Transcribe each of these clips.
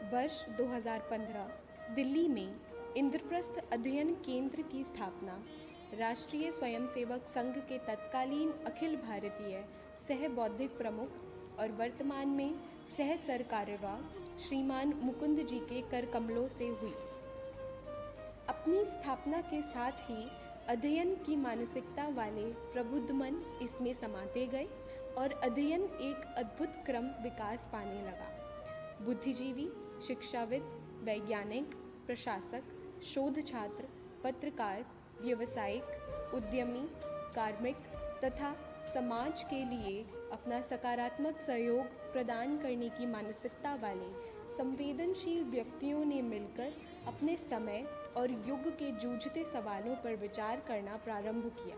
वर्ष 2015 दिल्ली में इंद्रप्रस्थ अध्ययन केंद्र की स्थापना राष्ट्रीय स्वयंसेवक संघ के तत्कालीन अखिल भारतीय सह बौद्धिक प्रमुख और वर्तमान में सह सरकार्यवाह श्रीमान मुकुंद जी के कर कमलों से हुई। अपनी स्थापना के साथ ही अध्ययन की मानसिकता वाले प्रबुद्ध मन इसमें समाते गए और अध्ययन एक अद्भुत क्रम विकास पाने लगा। बुद्धिजीवी, शिक्षाविद, वैज्ञानिक, प्रशासक, शोध छात्र, पत्रकार, व्यावसायिक, उद्यमी, कार्मिक तथा समाज के लिए अपना सकारात्मक सहयोग प्रदान करने की मानसिकता वाले संवेदनशील व्यक्तियों ने मिलकर अपने समय और युग के जूझते सवालों पर विचार करना प्रारंभ किया।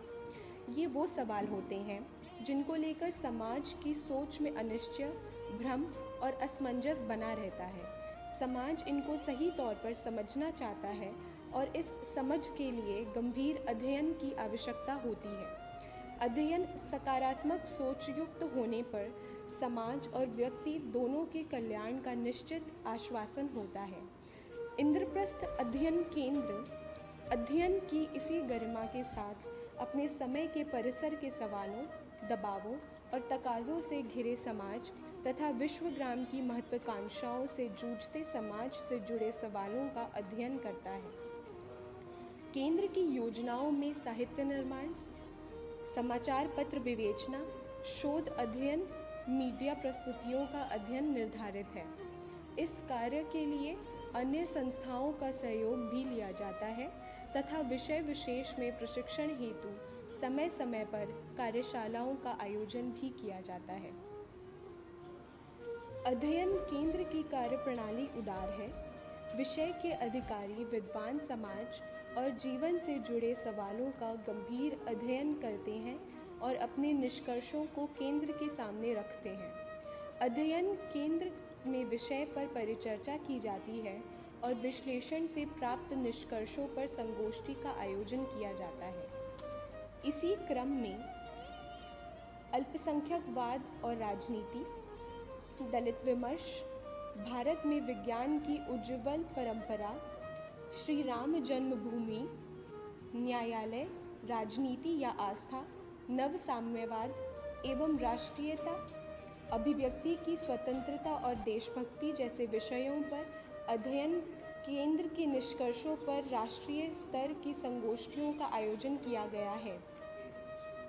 ये वो सवाल होते हैं जिनको लेकर समाज की सोच में अनिश्चय, भ्रम और असमंजस बना रहता है। समाज इनको सही तौर पर समझना चाहता है और इस समझ के लिए गंभीर अध्ययन की आवश्यकता होती है। अध्ययन सकारात्मक सोच युक्त होने पर समाज और व्यक्ति दोनों के कल्याण का निश्चित आश्वासन होता है। इंद्रप्रस्थ अध्ययन केंद्र अध्ययन की इसी गरिमा के साथ अपने समय के परिसर के सवालों, दबावों और तकाज़ों से घिरे समाज तथा विश्वग्राम की महत्वाकांक्षाओं से जूझते समाज से जुड़े सवालों का अध्ययन करता है। केंद्र की योजनाओं में साहित्य निर्माण, समाचार पत्र विवेचना, शोध अध्ययन, मीडिया प्रस्तुतियों का अध्ययन निर्धारित है। इस कार्य के लिए अन्य संस्थाओं का सहयोग भी लिया जाता है तथा विषय विशेष में प्रशिक्षण हेतु समय समय पर कार्यशालाओं का आयोजन भी किया जाता है। अध्ययन केंद्र की कार्यप्रणाली उदार है। विषय के अधिकारी विद्वान समाज और जीवन से जुड़े सवालों का गंभीर अध्ययन करते हैं और अपने निष्कर्षों को केंद्र के सामने रखते हैं। अध्ययन केंद्र में विषय पर परिचर्चा की जाती है और विश्लेषण से प्राप्त निष्कर्षों पर संगोष्ठी का आयोजन किया जाता है। इसी क्रम में अल्पसंख्यकवाद और राजनीति, दलित विमर्श, भारत में विज्ञान की उज्ज्वल परंपरा, श्री राम जन्मभूमि, न्यायालय, राजनीति या आस्था, नव साम्यवाद एवं राष्ट्रीयता, अभिव्यक्ति की स्वतंत्रता और देशभक्ति जैसे विषयों पर अध्ययन केंद्र के निष्कर्षों पर राष्ट्रीय स्तर की संगोष्ठियों का आयोजन किया गया है।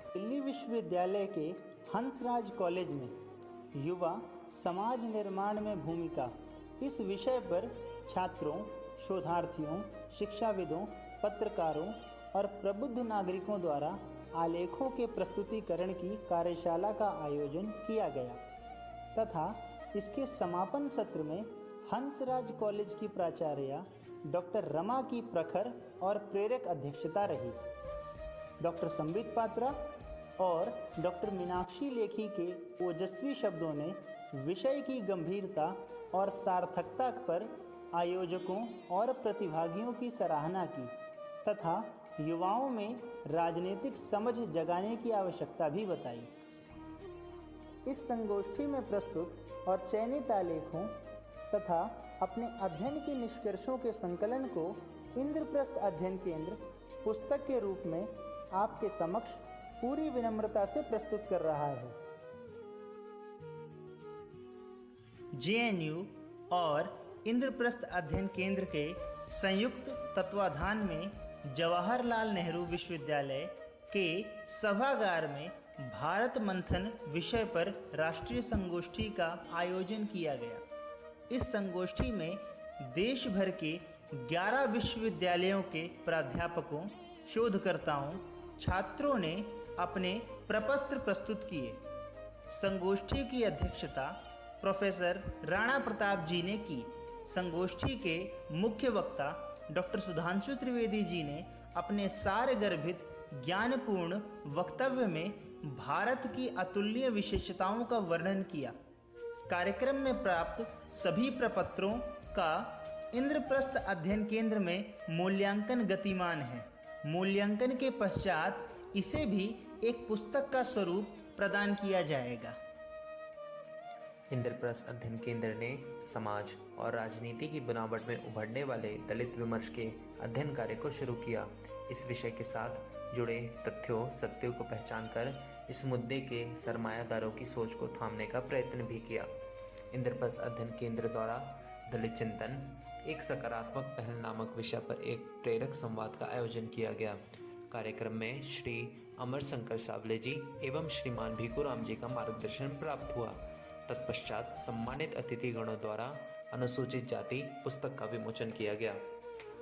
दिल्ली विश्वविद्यालय के हंसराज कॉलेज में युवा समाज निर्माण में भूमिका इस विषय पर छात्रों, शोधार्थियों, शिक्षाविदों, पत्रकारों और प्रबुद्ध नागरिकों द्वारा आलेखों के प्रस्तुतिकरण की कार्यशाला का आयोजन किया गया तथा इसके समापन सत्र में हंसराज कॉलेज की प्राचार्य डॉक्टर रमा की प्रखर और प्रेरक अध्यक्षता रही। डॉक्टर संबित पात्रा और डॉक्टर मीनाक्षी लेखी के ओजस्वी शब्दों ने विषय की गंभीरता और सार्थकता पर आयोजकों और प्रतिभागियों की सराहना की तथा युवाओं में राजनीतिक समझ जगाने की आवश्यकता भी बताई। इस संगोष्ठी में प्रस्तुत और चयनित आलेखों तथा अपने अध्ययन के निष्कर्षों के संकलन को इंद्रप्रस्थ अध्ययन केंद्र पुस्तक के रूप में आपके समक्ष पूरी विनम्रता से प्रस्तुत कर रहा है। जेएनयू और इंद्रप्रस्थ अध्ययन केंद्र के संयुक्त तत्वाधान में जवाहरलाल नेहरू विश्वविद्यालय के सभागार में भारत मंथन विषय पर राष्ट्रीय संगोष्ठी का आयोजन किया गया। इस संगोष्ठी में देश भर के 11 विश्वविद्यालयों के प्राध्यापकों, शोधकर्ताओं, छात्रों ने अपने प्रपत्र प्रस्तुत किए। संगोष्ठी की अध्यक्षता प्रोफेसर राणा प्रताप जी ने की। संगोष्ठी के मुख्य वक्ता डॉक्टर सुधांशु त्रिवेदी जी ने अपने सारगर्भित ज्ञानपूर्ण वक्तव्य में भारत की अतुलनीय विशेषताओं का वर्णन किया। कार्यक्रम में प्राप्त सभी प्रपत्रों का इंद्रप्रस्थ अध्ययन केंद्र में मूल्यांकन गतिमान है। मूल्यांकन के पश्चात इसे भी एक पुस्तक का स्वरूप प्रदान किया जाएगा। इंद्रप्रस्थ अध्ययन केंद्र ने समाज और राजनीति की बनावट में उभरने वाले दलित विमर्श के अध्ययन कार्य को शुरू किया। इस विषय के साथ जुड़े तथ्यों सत्यों को पहचान कर इस मुद्दे के सरमायादारों की सोच को थामने का प्रयत्न भी किया। इंद्रप्रस्थ अध्ययन केंद्र द्वारा दलित चिंतन एक सकारात्मक पहल नामक विषय पर एक प्रेरक संवाद का आयोजन किया गया। कार्यक्रम में श्री अमर शंकर सावले जी एवं श्रीमान भीखूराम जी का मार्गदर्शन प्राप्त हुआ। तत्पश्चात सम्मानित अतिथिगणों द्वारा अनुसूचित जाति पुस्तक का विमोचन किया गया।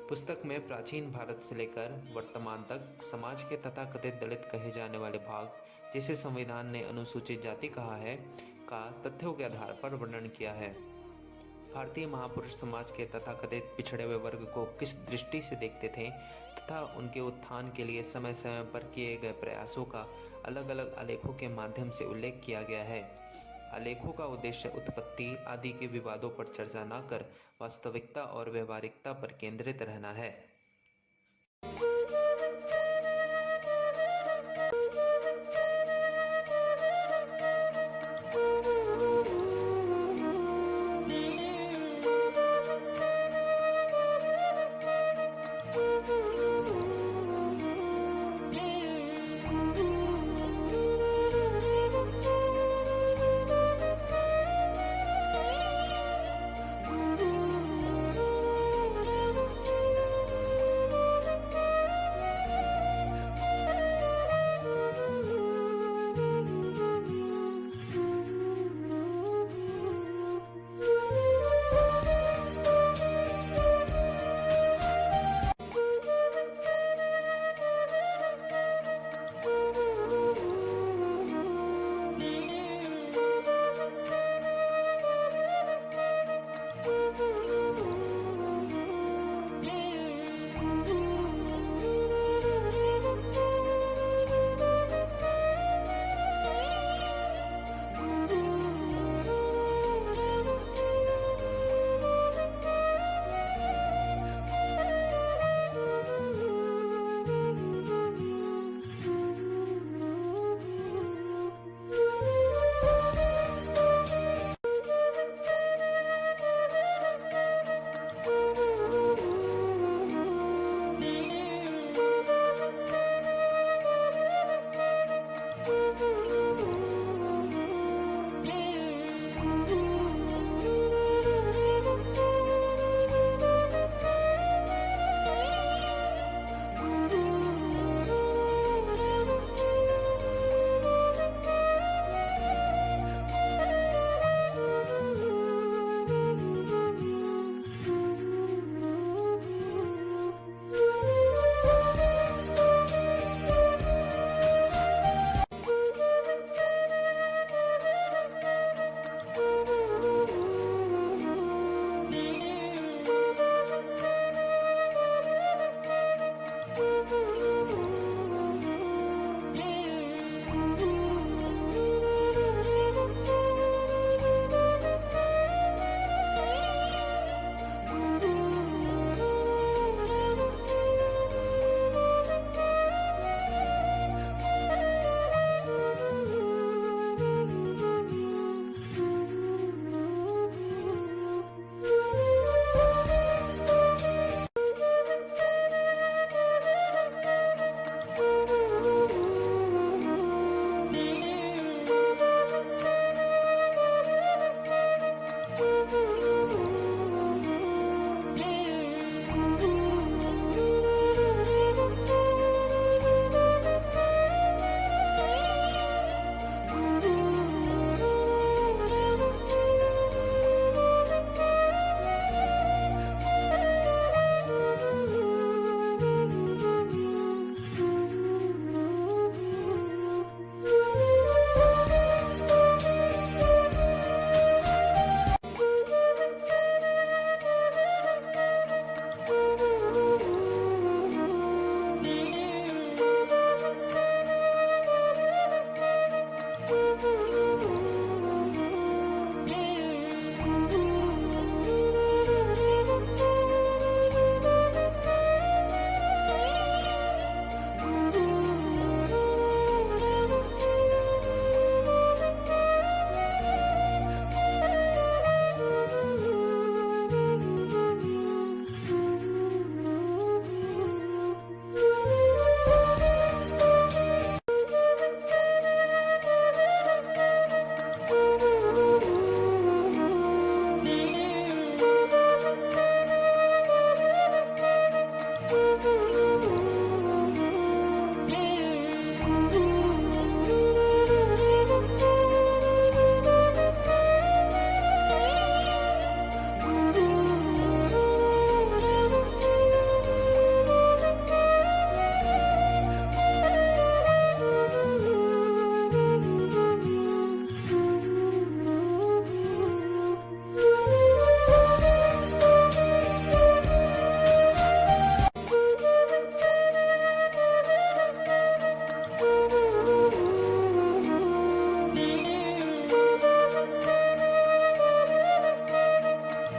पुस्तक में प्राचीन भारत से लेकर वर्तमान तक समाज के तथाकथित दलित कहे जाने वाले भाग, जिसे संविधान ने अनुसूचित जाति कहा है, का तथ्यों के आधार पर वर्णन किया है। भारतीय महापुरुष समाज के तथाकथित पिछड़े हुए वर्ग को किस दृष्टि से देखते थे तथा उनके उत्थान के लिए समय समय पर किए गए प्रयासों का अलग अलग आलेखों के माध्यम से उल्लेख किया गया है। आलेखों का उद्देश्य उत्पत्ति आदि के विवादों पर चर्चा न कर वास्तविकता और व्यवहारिकता पर केंद्रित रहना है।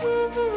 है।